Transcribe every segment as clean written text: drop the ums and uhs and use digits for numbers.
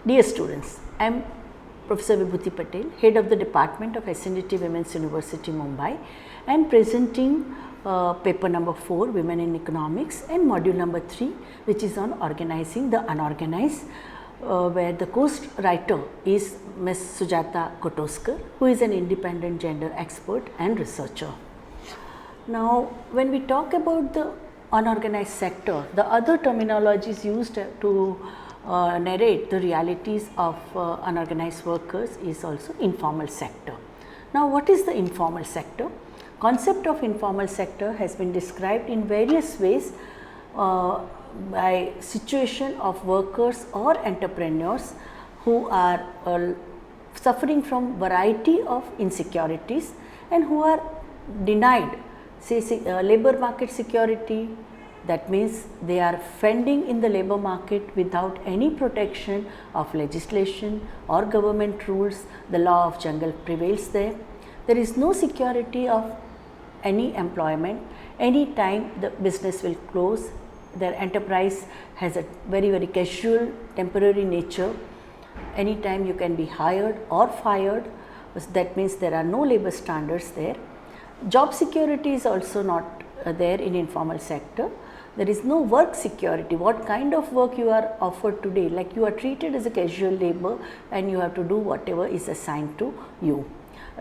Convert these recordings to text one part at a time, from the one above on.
Dear students, I am Professor Vibhuti Patel, Head of the Department of SNDT Women's University, Mumbai, and presenting paper number 4, Women in Economics, and module number 3, which is on Organizing the Unorganized, where the co-writer is Ms. Sujata Kotoskar, who is an independent gender expert and researcher. Now, when we talk about the unorganized sector, the other terminologies used to narrate the realities of unorganized workers is also informal sector. Now, what is the informal sector? Concept of informal sector has been described in various ways by situation of workers or entrepreneurs who are suffering from variety of insecurities and who are denied labor market security. That means they are fending in the labor market without any protection of legislation or government rules. The law of jungle prevails there. There is no security of any employment. Any time the business will close, their enterprise has a very casual temporary nature. Anytime you can be hired or fired. That means there are no labor standards there. Job security is also not there in informal sector. There is no work security. What kind of work you are offered today, like you are treated as a casual labor and you have to do whatever is assigned to you.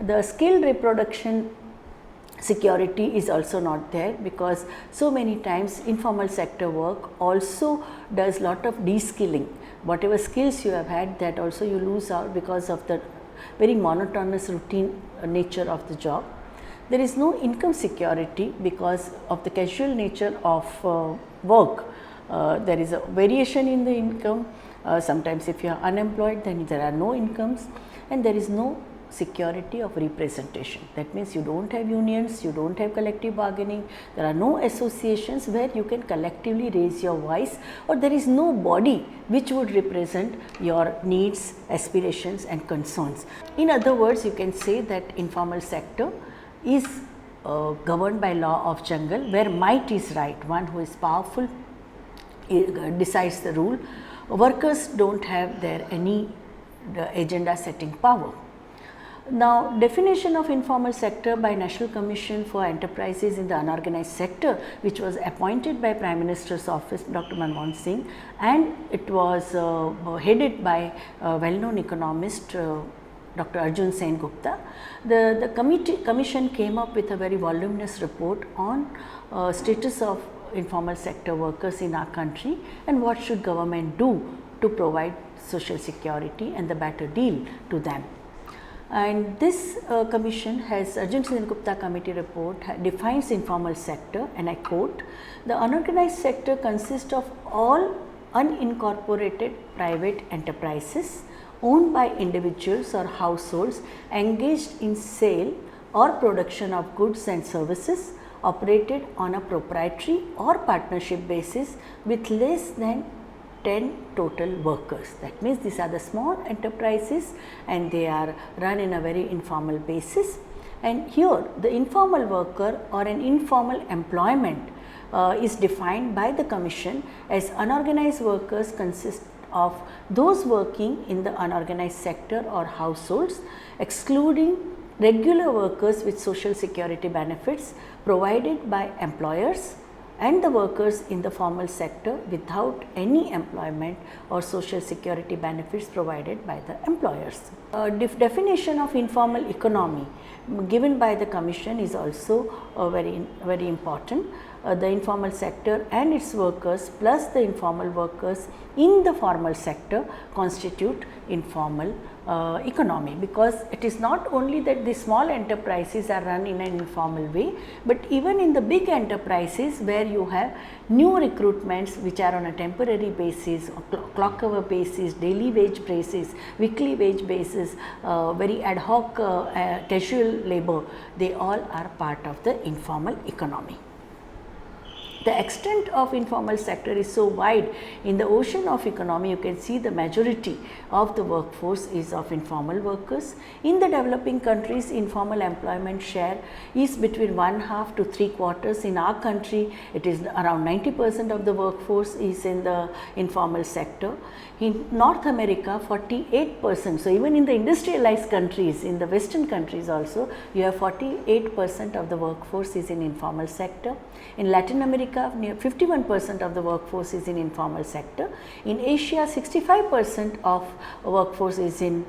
The skill reproduction security is also not there, because so many times informal sector work also does lot of de-skilling. Whatever skills you have had, that also you lose out because of the very monotonous routine nature of the job. There is no income security because of the casual nature of work. There is a variation in the income. Sometimes if you are unemployed, then there are no incomes, and there is no security of representation. That means you don't have unions, you don't have collective bargaining, there are no associations where you can collectively raise your voice, or there is no body which would represent your needs, aspirations and concerns. In other words, you can say that informal sector is governed by law of jungle, where might is right. One who is powerful decides the rule. Workers don't have their any agenda setting power. Now, definition of informal sector by National Commission for Enterprises in the Unorganized Sector, which was appointed by Prime Minister's Office, Dr. Manmohan Singh, and it was headed by well-known economist Dr. Arjun Sen Gupta. The commission came up with a very voluminous report on status of informal sector workers in our country and what should government do to provide social security and the better deal to them. And this commission has, Arjun Sen Gupta committee report defines informal sector, and I quote, "The unorganized sector consists of all unincorporated private enterprises owned by individuals or households engaged in sale or production of goods and services, operated on a proprietary or partnership basis with less than 10 total workers." That means these are the small enterprises and they are run in a very informal basis. And here the informal worker or an informal employment is defined by the commission as unorganized workers consist of those working in the unorganized sector or households, excluding regular workers with social security benefits provided by employers, and the workers in the formal sector without any employment or social security benefits provided by the employers. Definition of informal economy given by the commission is also very important. The informal sector and its workers plus the informal workers in the formal sector constitute informal economy, because it is not only that the small enterprises are run in an informal way, but even in the big enterprises where you have new recruitments which are on a temporary basis, clock hour basis, daily wage basis, weekly wage basis, very ad hoc casual labor, they all are part of the informal economy. The extent of informal sector is so wide. In the ocean of economy, you can see the majority of the workforce is of informal workers. In the developing countries, informal employment share is between 1/2 to 3/4. In our country, it is around 90% of the workforce is in the informal sector. In North America, 48%. So, even in the industrialized countries, in the western countries also, you have 48% of the workforce is in informal sector. In Latin America, near 51% of the workforce is in informal sector. In Asia, 65% of workforce is in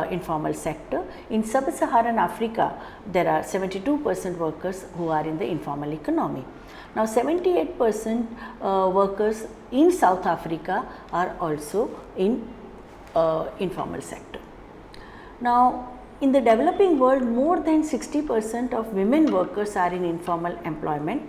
informal sector. In sub-Saharan Africa, there are 72% workers who are in the informal economy. Now, 78% workers in South Africa are also in informal sector. Now, in the developing world, more than 60% of women workers are in informal employment.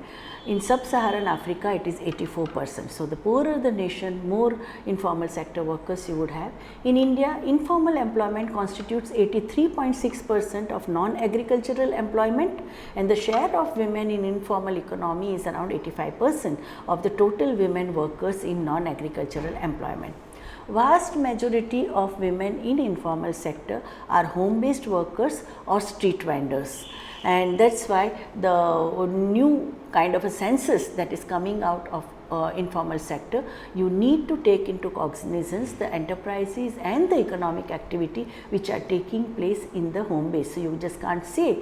In sub-Saharan Africa, it is 84%. So, the poorer the nation, more informal sector workers you would have. In India, informal employment constitutes 83.6% of non-agricultural employment, and the share of women in informal economy is around 85% of the total women workers in non-agricultural employment. Vast majority of women in informal sector are home based workers or street vendors, and that is why the new kind of a census that is coming out of informal sector, you need to take into cognizance the enterprises and the economic activity which are taking place in the home base. So, you just can't say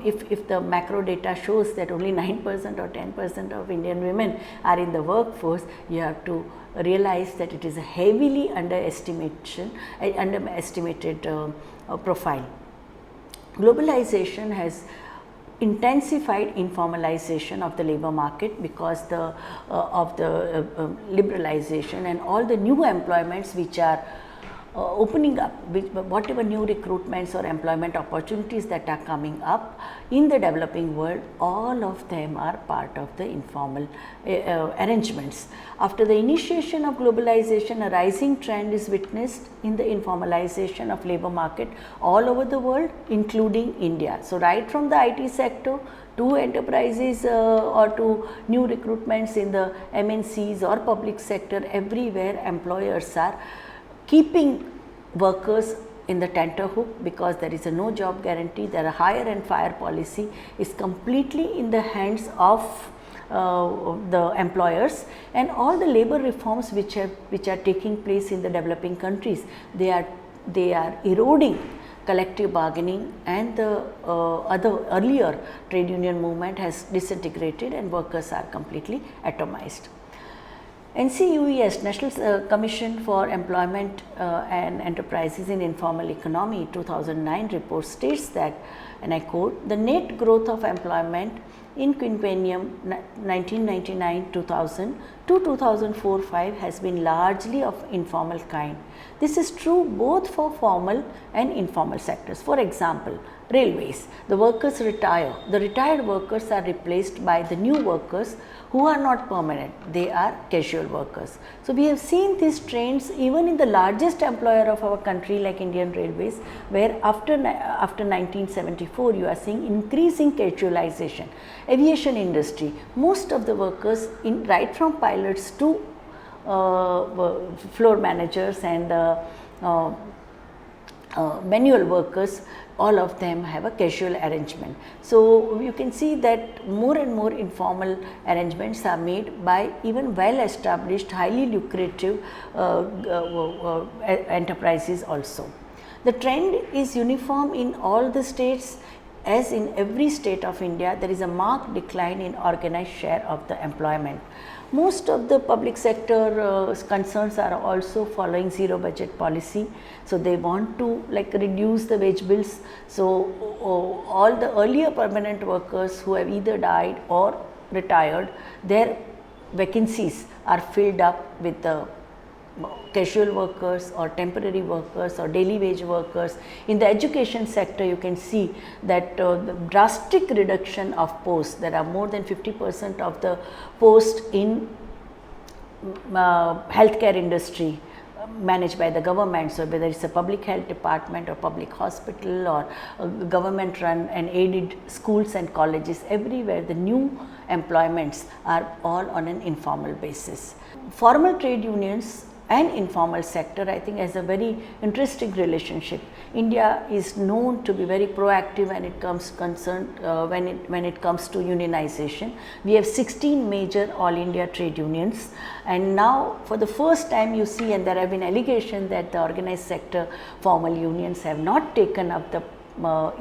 if the macro data shows that only 9% or 10% of Indian women are in the workforce, you have to realize that it is a heavily underestimated profile. Globalization has intensified informalization of the labor market because of the liberalization and all the new employments which are opening up, whatever new recruitments or employment opportunities that are coming up in the developing world, all of them are part of the informal arrangements. After the initiation of globalization, a rising trend is witnessed in the informalization of labor market all over the world, including India. So, right from the IT sector to enterprises or to new recruitments in the MNCs or public sector, everywhere employers are keeping workers in the tenterhook because there is a no job guarantee. There are hire and fire policy is completely in the hands of the employers, and all the labor reforms which are taking place in the developing countries, they are eroding collective bargaining, and the other earlier trade union movement has disintegrated and workers are completely atomized. NCUES, National Commission for Employment and Enterprises in Informal Economy 2009 report states that, and I quote, the net growth of employment in quinquennium 1999-2000 to 2004-05 has been largely of informal kind. This is true both for formal and informal sectors. For example, railways, the workers retire. The retired workers are replaced by the new workers who are not permanent, they are casual workers. So, we have seen these trends even in the largest employer of our country like Indian Railways, where after 1974 you are seeing increasing casualization. Aviation industry, most of the workers right from pilots to floor managers and manual workers, all of them have a casual arrangement. So, you can see that more and more informal arrangements are made by even well established highly lucrative enterprises also. The trend is uniform in all the states. As in every state of India, there is a marked decline in organized share of the employment. Most of the public sector concerns are also following zero budget policy. So, they want to reduce the wage bills. So, all the earlier permanent workers who have either died or retired, their vacancies are filled up with the casual workers or temporary workers or daily wage workers. In the education sector, you can see that the drastic reduction of posts. There are more than 50% of the posts in healthcare industry managed by the government, so whether it's a public health department or public hospital or government run and aided schools and colleges, everywhere the new employments are all on an informal basis. Formal trade unions and informal sector, I think, has a very interesting relationship. India is known to be very proactive when it comes when it comes to unionization. We have 16 major all India trade unions, and now for the first time you see, and there have been allegations that the organized sector formal unions have not taken up the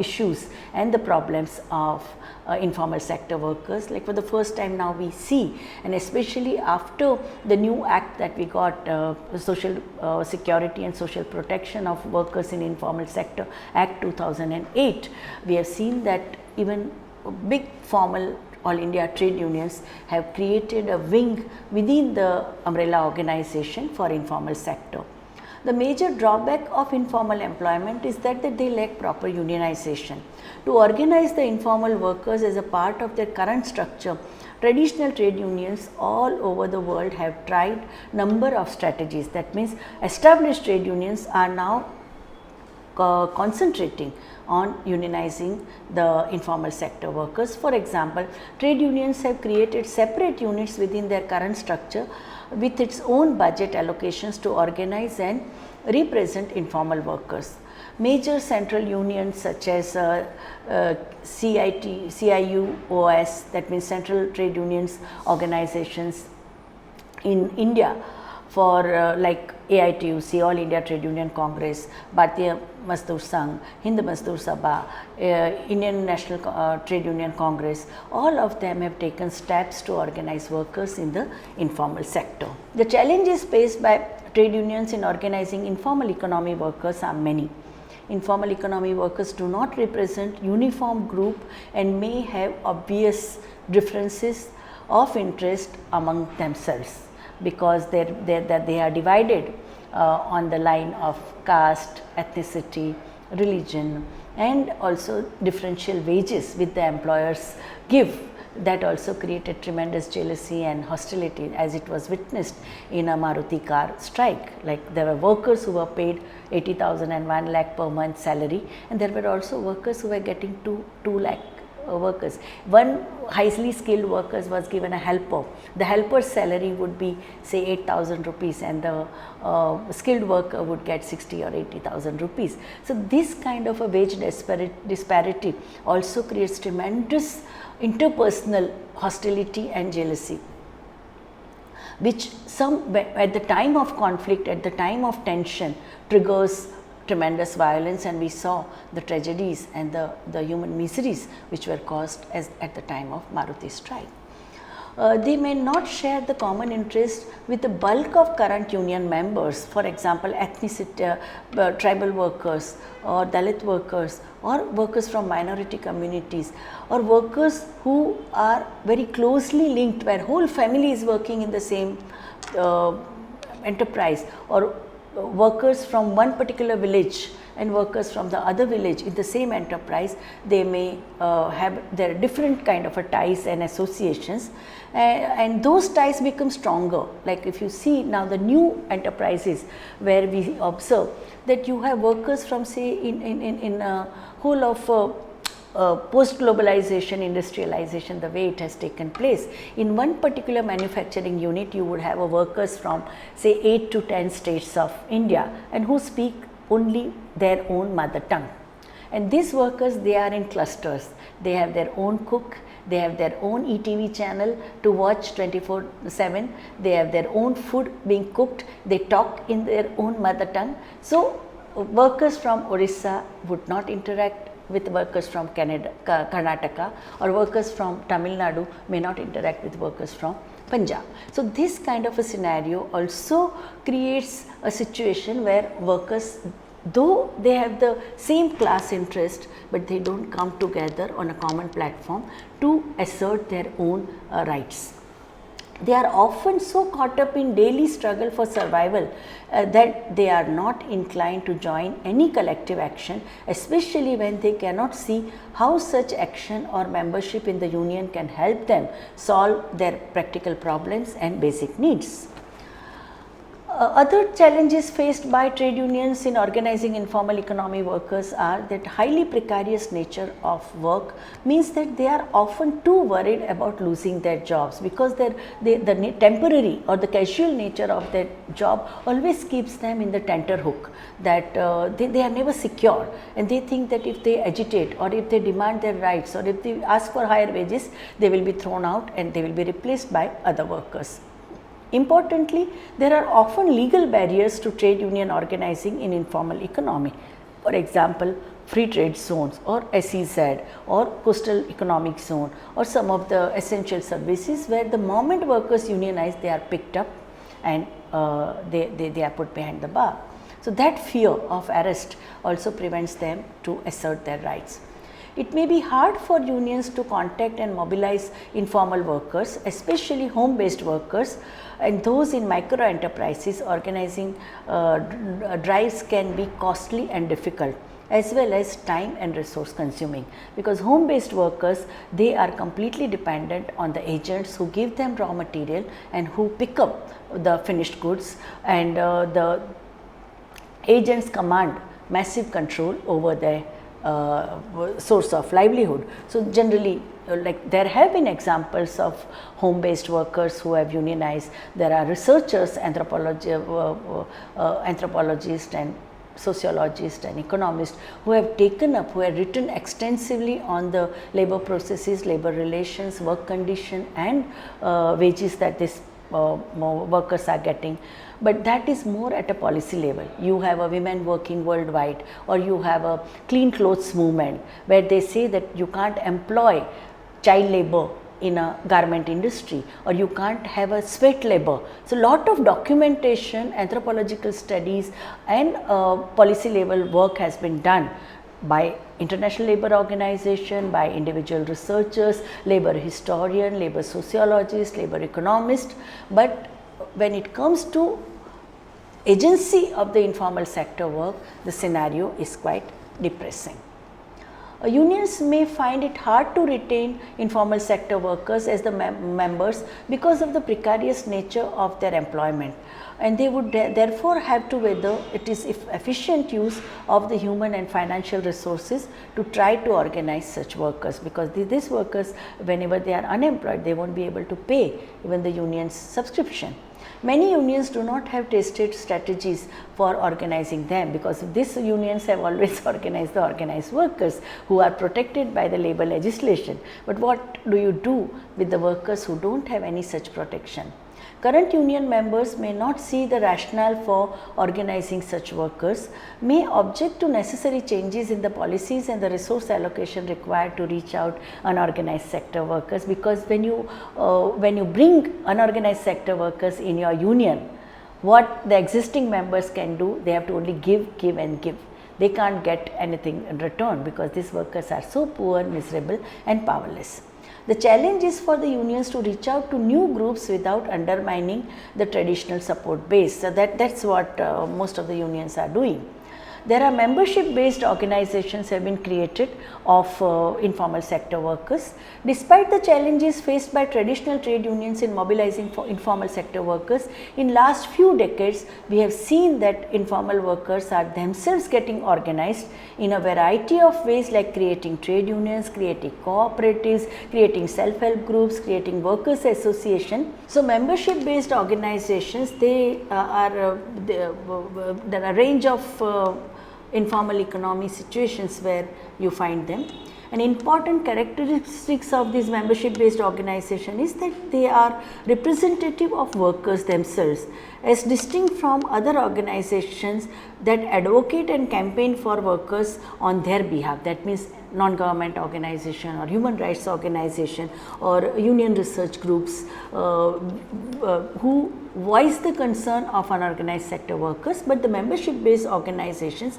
issues and the problems of informal sector workers. Like for the first time now we see, and especially after the new act that we got, Social Security and Social Protection of Workers in Informal Sector Act 2008, we have seen that even big formal all India trade unions have created a wing within the umbrella organization for informal sector. The major drawback of informal employment is that they lack proper unionization. To organize the informal workers as a part of their current structure, traditional trade unions all over the world have tried number of strategies. That means established trade unions are now concentrating on unionizing the informal sector workers. For example, trade unions have created separate units within their current structure with its own budget allocations to organize and represent informal workers. Major central unions such as CIUOS, that means Central Trade Unions organizations in India, for like AITUC, All India Trade Union Congress, Bharatiya Mazdoor Sangh, Hind Mazdoor Sabha, Indian National Trade Union Congress, all of them have taken steps to organize workers in the informal sector. The challenges faced by trade unions in organizing informal economy workers are many. Informal economy workers do not represent uniform group and may have obvious differences of interest among themselves, because they are divided on the line of caste, ethnicity, religion, and also differential wages which the employers give. That also created tremendous jealousy and hostility, as it was witnessed in a Maruti car strike. Like there were workers who were paid 80,000 and 1 lakh per month salary, and there were also workers who were getting 2 lakh workers. One highly skilled worker was given a helper. The helper's salary would be say 8,000 rupees, and the skilled worker would get 60 or 80,000 rupees. So this kind of a wage disparity also creates tremendous interpersonal hostility and jealousy, which at the time of conflict, at the time of tension, triggers tremendous violence, and we saw the tragedies and the human miseries which were caused at the time of Maruti strike. They may not share the common interest with the bulk of current union members, for example, ethnicity, tribal workers or Dalit workers or workers from minority communities, or workers who are very closely linked, where whole family is working in the same enterprise, or workers from one particular village and workers from the other village in the same enterprise. They may have their different kind of ties and associations, and those ties become stronger. Like if you see now the new enterprises where we observe that you have workers from say in whole of post globalization, industrialization, the way it has taken place, in one particular manufacturing unit you would have workers from say 8 to 10 states of India, and who speak only their own mother tongue. And these workers, they are in clusters. They have their own cook, they have their own ETV channel to watch 24/7, they have their own food being cooked, they talk in their own mother tongue. So workers from Orissa would not interact with workers from Karnataka, or workers from Tamil Nadu may not interact with workers from Punjab. So this kind of a scenario also creates a situation where workers, though they have the same class interest, but they don't come together on a common platform to assert their own rights. They are often so caught up in daily struggle for survival that they are not inclined to join any collective action, especially when they cannot see how such action or membership in the union can help them solve their practical problems and basic needs. Other challenges faced by trade unions in organizing informal economy workers are that highly precarious nature of work means that they are often too worried about losing their jobs, because the temporary or the casual nature of their job always keeps them in the tenterhook, that they are never secure, and they think that if they agitate or if they demand their rights or if they ask for higher wages, they will be thrown out and they will be replaced by other workers. Importantly, there are often legal barriers to trade union organizing in informal economy. For example, free trade zones or SEZ or coastal economic zone or some of the essential services, where the moment workers unionize, they are picked up and they are put behind the bar. So, that fear of arrest also prevents them to assert their rights. It may be hard for unions to contact and mobilize informal workers, especially home based workers, and those in micro enterprises. Organizing drives can be costly and difficult, as well as time and resource consuming, because home based workers, they are completely dependent on the agents who give them raw material and who pick up the finished goods, and the agents command massive control over their source of livelihood. So, generally, like there have been examples of home based workers who have unionized. There are researchers, anthropologists and sociologists and economists who have taken up, who have written extensively on the labor processes, labor relations, work condition and wages that these workers are getting. But that is more at a policy level. You have a women working worldwide, or you have a clean clothes movement where they say that you can't employ child labor in a garment industry, or you can't have a sweat labor. So, lot of documentation, anthropological studies and policy level work has been done by International Labour Organization, by individual researchers, labor historian, labor sociologist, labor economist. But when it comes to agency of the informal sector work, the scenario is quite depressing. Unions may find it hard to retain informal sector workers as the members because of the precarious nature of their employment, and they would therefore have to whether it is efficient use of the human and financial resources to try to organize such workers, because these workers, whenever they are unemployed, they won't be able to pay even the union's subscription. Many unions do not have tested strategies for organizing them, because these unions have always organized the organized workers who are protected by the labor legislation. But what do you do with the workers who do not have any such protection? Current union members may not see the rationale for organizing such workers, may object to necessary changes in the policies and the resource allocation required to reach out unorganized sector workers, because when you bring unorganized sector workers in your union, what the existing members can do, they have to only give and give. They can't get anything in return, because these workers are so poor, miserable and powerless. The challenge is for the unions to reach out to new groups without undermining the traditional support base. So, that's what most of the unions are doing. There are membership based organizations have been created of informal sector workers. Despite the challenges faced by traditional trade unions in mobilizing for informal sector workers, in last few decades we have seen that informal workers are themselves getting organized in a variety of ways, like creating trade unions, creating cooperatives, creating self-help groups, creating workers association. So, membership based organizations, there are a range of informal economy situations where you find them. An important characteristics of this membership based organization is that they are representative of workers themselves, as distinct from other organizations that advocate and campaign for workers on their behalf. That means non-government organization or human rights organization or union research groups who voice the concern of unorganized sector workers. But the membership based organizations,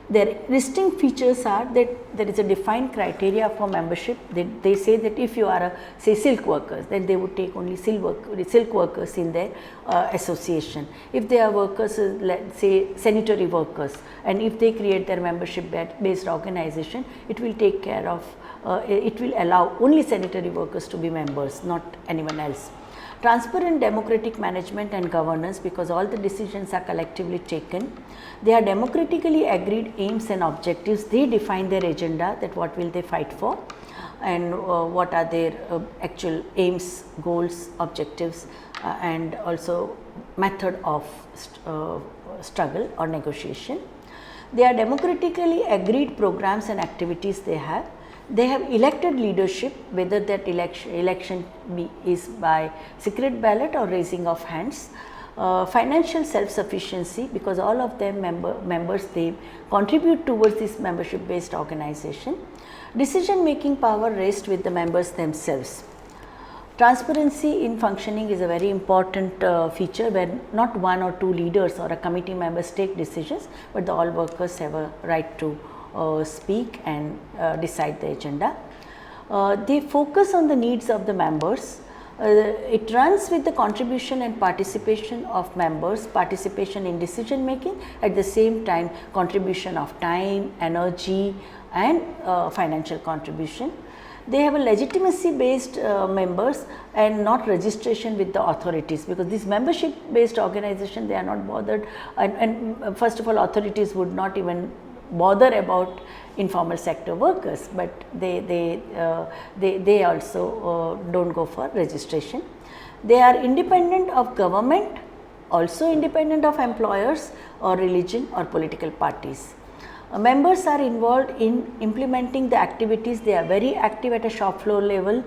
their distinct features are that there is a defined criteria for membership. They say that if you are say silk workers, then they would take only silk workers in their association. If they are workers, let's say sanitary workers, and if they create their membership based organization, it will take care of it will allow only sanitary workers to be members, not anyone else. Transparent democratic management and governance, because all the decisions are collectively taken. They are democratically agreed aims and objectives. They define their agenda, that what will they fight for and what are their actual aims, goals, objectives and also method of struggle or negotiation. They are democratically agreed programs and activities they have. They have elected leadership, whether that election is by secret ballot or raising of hands. Financial self-sufficiency, because all of them members, they contribute towards this membership based organization. Decision making power rests with the members themselves. Transparency in functioning is a very important feature, where not one or two leaders or a committee members take decisions, but all workers have a right to speak and decide the agenda. They focus on the needs of the members. It runs with the contribution and participation of members, participation in decision making, at the same time contribution of time, energy and financial contribution. They have a legitimacy based members and not registration with the authorities, because this membership based organization, they are not bothered, and first of all authorities would not even bother about informal sector workers, but they also don't go for registration. They are independent of government, also independent of employers or religion or political parties. Members are involved in implementing the activities. They are very active at a shop floor level,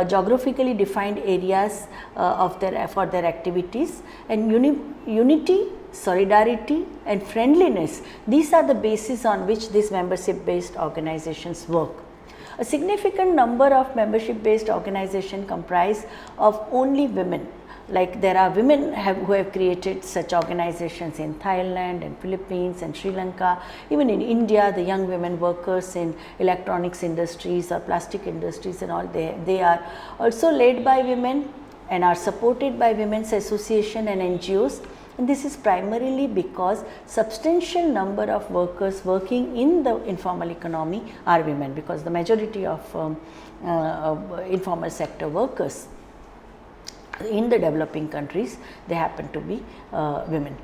geographically defined areas for their activities, and unity, solidarity and friendliness, these are the basis on which these membership based organizations work. A significant number of membership based organizations comprise of only women. Like there are women who have created such organizations in Thailand and Philippines and Sri Lanka. Even in India, the young women workers in electronics industries or plastic industries and all, they are also led by women and are supported by women's association and NGOs. And this is primarily because substantial number of workers working in the informal economy are women, because the majority of informal sector workers in the developing countries, they happen to be women.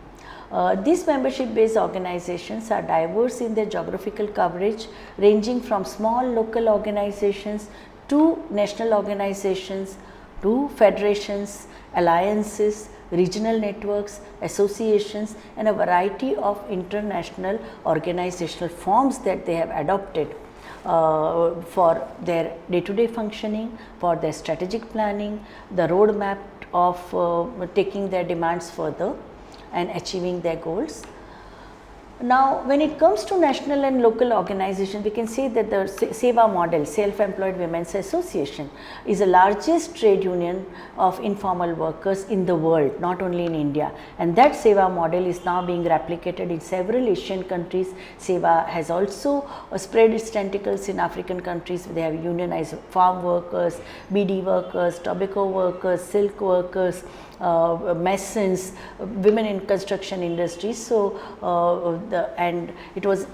These membership based organizations are diverse in their geographical coverage, ranging from small local organizations to national organizations to federations, alliances, regional networks, associations and a variety of international organizational forms that they have adopted for their day-to-day functioning, for their strategic planning, the roadmap of taking their demands further and achieving their goals. Now, when it comes to national and local organizations, we can say that the SEWA model, Self-Employed Women's Association, is the largest trade union of informal workers in the world, not only in India. And that SEWA model is now being replicated in several Asian countries. SEWA has also spread its tentacles in African countries. They have unionized farm workers, beedi workers, tobacco workers, silk workers, masons, women in construction industries. So, it was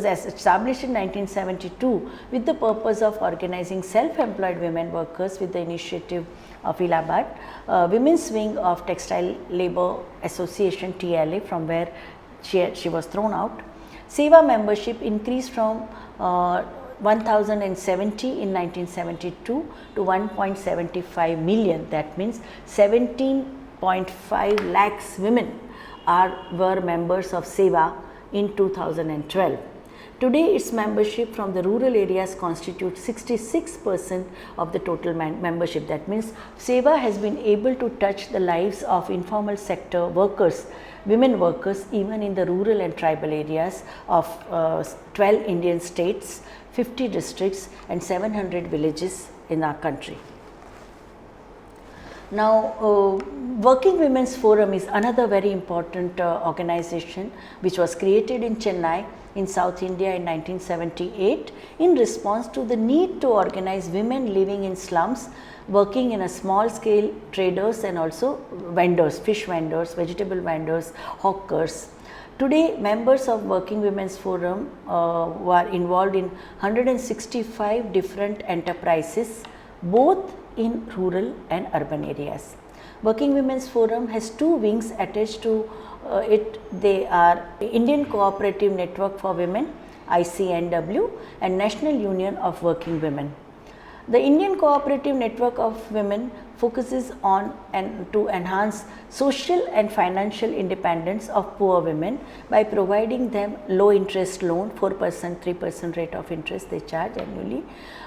established in 1972 with the purpose of organizing self-employed women workers with the initiative of Illhabad, Women's Wing of Textile Labour Association TLA, from where she was thrown out. SEWA membership increased from 1070 in 1972 to 1.75 million. That means 17.5 lakhs women were members of SEWA in 2012. Today, its membership from the rural areas constitutes 66% of the total membership. That means SEWA has been able to touch the lives of informal sector workers, women workers, even in the rural and tribal areas of 12 Indian states, 50 districts and 700 villages in our country. Now, Working Women's Forum is another very important organization which was created in Chennai in South India in 1978 in response to the need to organize women living in slums, working in a small scale traders and also vendors, fish vendors, vegetable vendors, hawkers, Today, members of Working Women's Forum were involved in 165 different enterprises, both in rural and urban areas. Working Women's Forum has two wings attached to it. They are Indian Cooperative Network for Women, ICNW, and National Union of Working Women. The Indian Cooperative Network of Women focuses on and to enhance social and financial independence of poor women by providing them low interest loan, 4%, 3% rate of interest they charge annually,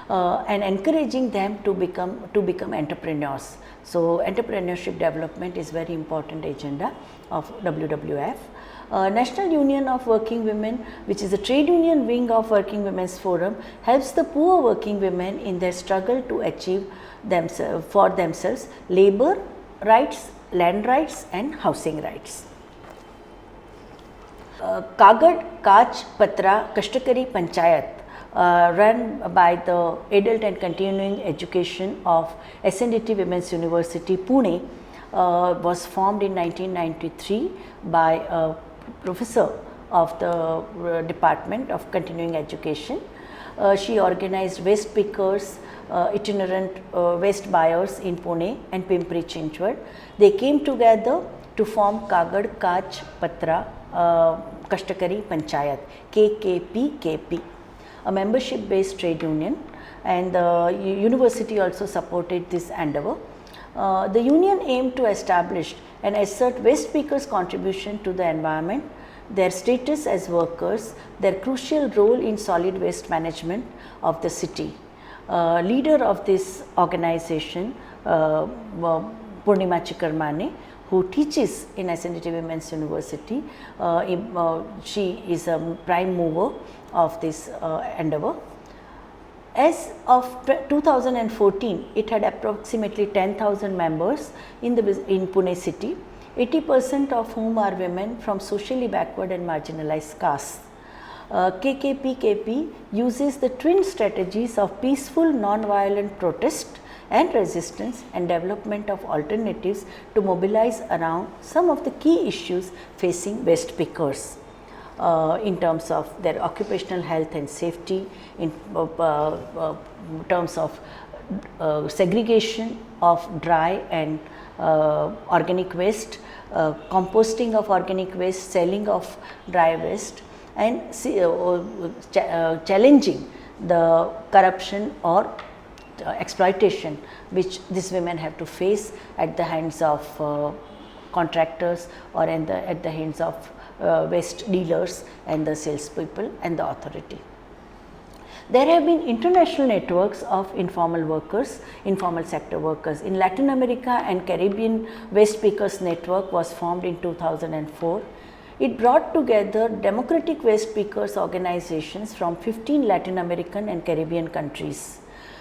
and encouraging them to become entrepreneurs. So, entrepreneurship development is very important agenda of WWF. National Union of Working Women, which is a trade union wing of Working Women's Forum, helps the poor working women in their struggle to achieve for themselves labor rights, land rights and housing rights. Kagad Kach Patra Kashtakari Panchayat, run by the Adult and Continuing Education of SNDT Women's University, Pune, was formed in 1993 by a professor of the Department of Continuing Education. She organized waste pickers, itinerant waste buyers in Pune and Pimpri Chinchwad. They came together to form Kagad Kach Patra Kashtakari Panchayat, KKPKP, a membership based trade union, and the university also supported this endeavor. The union aimed to establish and assert waste pickers' contribution to the environment, their status as workers, their crucial role in solid waste management of the city. Leader of this organization, Purnima Chikarmane, who teaches in SNDT Women's University, she is a prime mover of this endeavor. As of 2014, it had approximately 10,000 members in Pune city, 80% of whom are women from socially backward and marginalized castes. KKPKP uses the twin strategies of peaceful non-violent protest and resistance and development of alternatives to mobilize around some of the key issues facing waste pickers. In terms of their occupational health and safety, in terms of segregation of dry and organic waste, composting of organic waste, selling of dry waste, and challenging the corruption or exploitation which these women have to face at the hands of contractors or at the hands of waste dealers and the salespeople and the authority. There have been international networks of informal workers, informal sector workers. In Latin America and Caribbean, Waste Pickers Network was formed in 2004. It brought together democratic waste pickers organizations from 15 Latin American and Caribbean countries.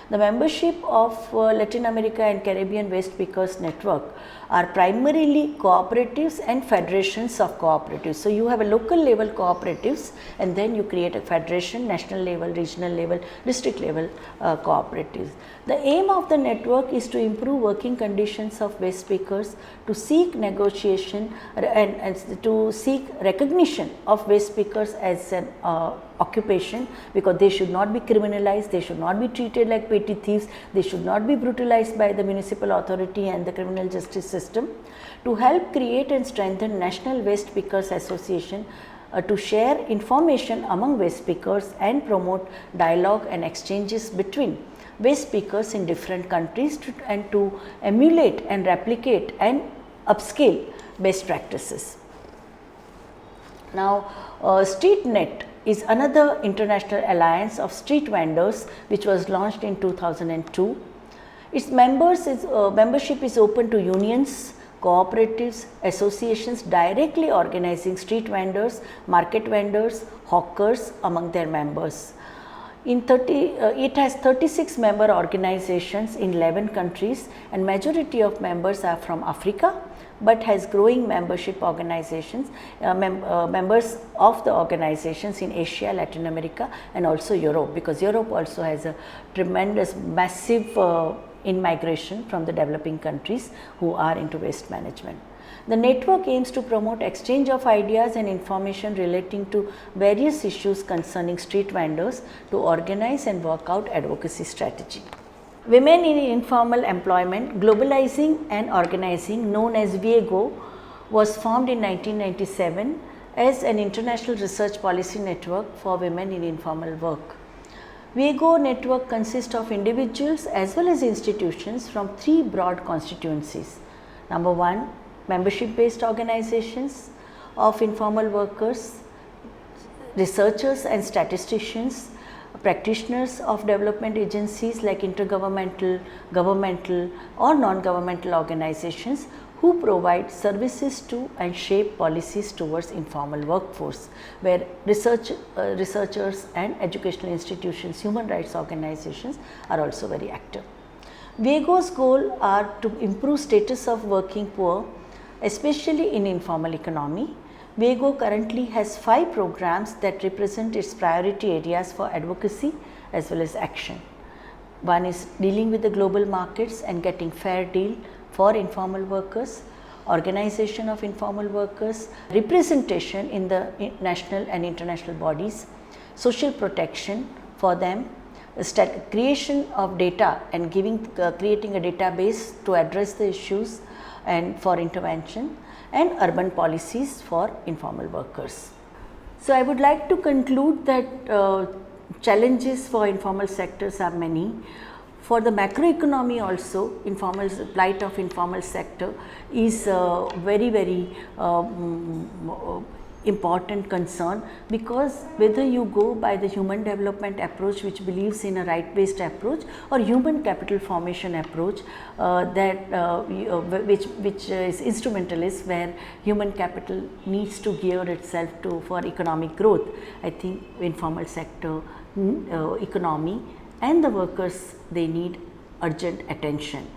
The membership of Latin America and Caribbean Waste Pickers Network are primarily cooperatives and federations of cooperatives. So, you have a local level cooperatives and then you create a federation, national level, regional level, district level cooperatives. The aim of the network is to improve working conditions of waste pickers, to seek negotiation and to seek recognition of waste pickers as an occupation, because they should not be criminalized, they should not be treated like petty thieves, they should not be brutalized by the municipal authority and the criminal justice system. To help create and strengthen National Waste Pickers Association, to share information among waste pickers and promote dialogue and exchanges between waste pickers in different countries and to emulate and replicate and upscale best practices. Now, StreetNet is another international alliance of street vendors which was launched in 2002. Its membership is open to unions, cooperatives, associations directly organizing street vendors, market vendors, hawkers among their members. It has 36 member organizations in 11 countries and majority of members are from Africa, but has growing membership organizations, members of the organizations in Asia, Latin America and also Europe, because Europe also has a tremendous massive in migration from the developing countries who are into waste management. The network aims to promote exchange of ideas and information relating to various issues concerning street vendors to organize and work out advocacy strategy. Women in informal employment, globalizing and organizing, known as WIEGO, was formed in 1997 as an international research policy network for women in informal work. WIEGO network consists of individuals as well as institutions from three broad constituencies. Number one, membership based organizations of informal workers, researchers and statisticians, practitioners of development agencies like intergovernmental, governmental or non-governmental organizations who provide services to and shape policies towards informal workforce, where researchers and educational institutions, human rights organizations are also very active. WIEGO's goal are to improve status of working poor, especially in informal economy. WIEGO currently has 5 programs that represent its priority areas for advocacy as well as action. One is dealing with the global markets and getting fair deal for informal workers, organization of informal workers, representation in the national and international bodies, social protection for them, creation of data and creating a database to address the issues and for intervention, and urban policies for informal workers. So, I would like to conclude that challenges for informal sectors are many. For the macroeconomy also, plight of informal sector is very important concern, because whether you go by the human development approach, which believes in a right based approach, or human capital formation approach which is instrumentalist, where human capital needs to gear itself for economic growth, I think informal sector economy and the workers, they need urgent attention.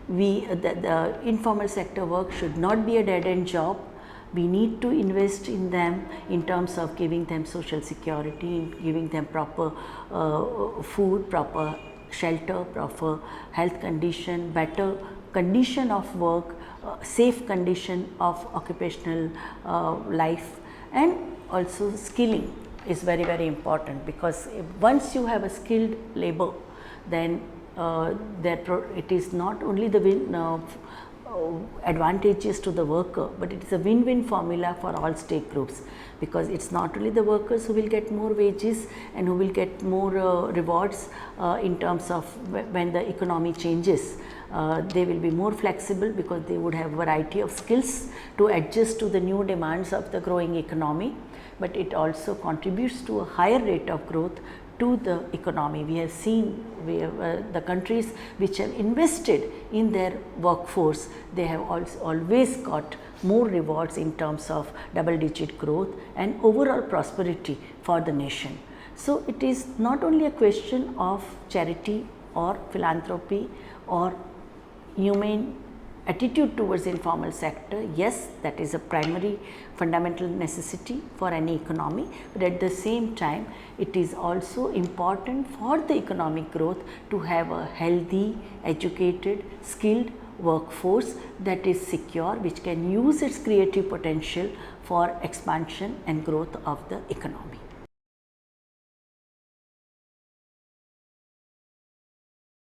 The informal sector work should not be a dead end job. We need to invest in them in terms of giving them social security, giving them proper food, proper shelter, proper health condition, better condition of work, safe condition of occupational life, and also skilling is very important, because once you have a skilled labor, then it is not only the advantages to the worker, but it is a win-win formula for all stake groups, because it is not only the workers who will get more wages and who will get more rewards in terms of when the economy changes. They will be more flexible because they would have variety of skills to adjust to the new demands of the growing economy, but it also contributes to a higher rate of growth to the economy. We have seen the countries which have invested in their workforce, they have always got more rewards in terms of double-digit growth and overall prosperity for the nation. So, it is not only a question of charity or philanthropy or humane attitude towards informal sector. Yes, that is a primary fundamental necessity for any economy, but at the same time it is also important for the economic growth to have a healthy, educated, skilled workforce that is secure, which can use its creative potential for expansion and growth of the economy.